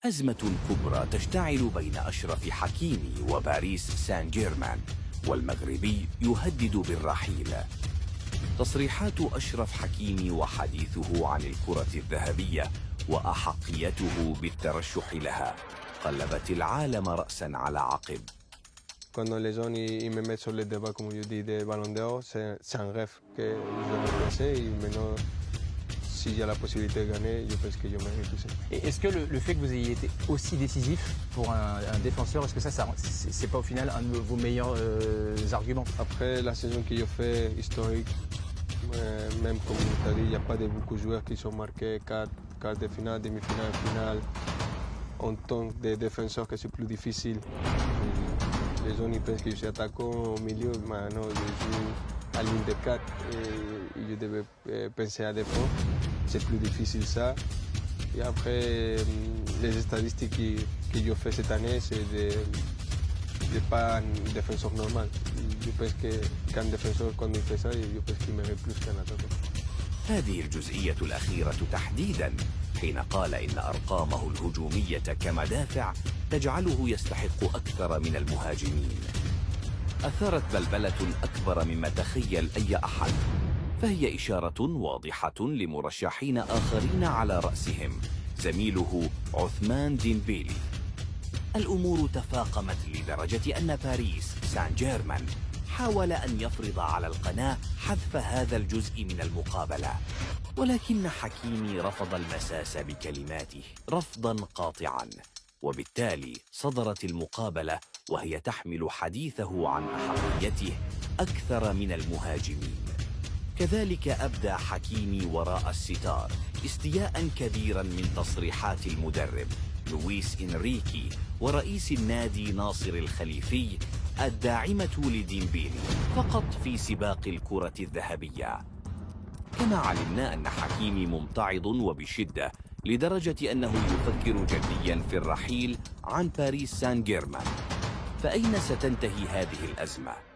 أزمة كبرى تشتعل بين أشرف حكيمي وباريس سان جيرمان، والمغربي يهدد بالرحيل. تصريحات أشرف حكيمي وحديثه عن الكرة الذهبية وأحقيته بالترشح لها قلبت العالم رأسا على عقب. Cuando les gens ils me mettent sur le débat, comme je dis, des ballons d'or, c'est un rêve que je vais passer et maintenant, si j'ai la possibilité de gagner, je pense que je mérite tout ça. Et est-ce que le fait que vous ayez été aussi décisif pour un défenseur, est-ce que ça c'est pas au final un de vos meilleurs arguments? Après la saison que j'ai fait historique, même comme tu as dit, il n'y a pas beaucoup de joueurs qui sont marqués quart de finale, demi-finale, finale. En tant que défenseur, que c'est plus difficile. Les gens ils pensent que je suis attaquant au milieu, mais non, je joue à ligne de 4 et je devais penser à défendre. C'est plus difficile ça. Et après, les statistiques que j'ai fait cette année, c'est de pas un défenseur normal. Je pense qu'un défenseur, quand il fait ça, je pense qu'il mérite plus qu'un attaquant. هذه الجزئية الأخيرة تحديداً حين قال إن أرقامه الهجومية كمدافع تجعله يستحق أكثر من المهاجمين، أثارت بلبلة أكبر مما تخيل أي أحد، فهي إشارة واضحة لمرشحين آخرين على رأسهم زميله عثمان ديمبيلي. الأمور تفاقمت لدرجة أن باريس سان جيرمان حاول أن يفرض على القناة حذف هذا الجزء من المقابلة، ولكن حكيمي رفض المساس بكلماته رفضاً قاطعاً، وبالتالي صدرت المقابلة وهي تحمل حديثه عن أحقيته أكثر من المهاجمين. كذلك أبدى حكيمي وراء الستار استياءً كبيراً من تصريحات المدرب لويس إنريكي ورئيس النادي ناصر الخليفي الداعمة لديمبيلي فقط في سباق الكرة الذهبية. كما علمنا أن حكيمي ممتعض وبشدة لدرجة أنه يفكر جدياً في الرحيل عن باريس سان جيرمان. فأين ستنتهي هذه الأزمة؟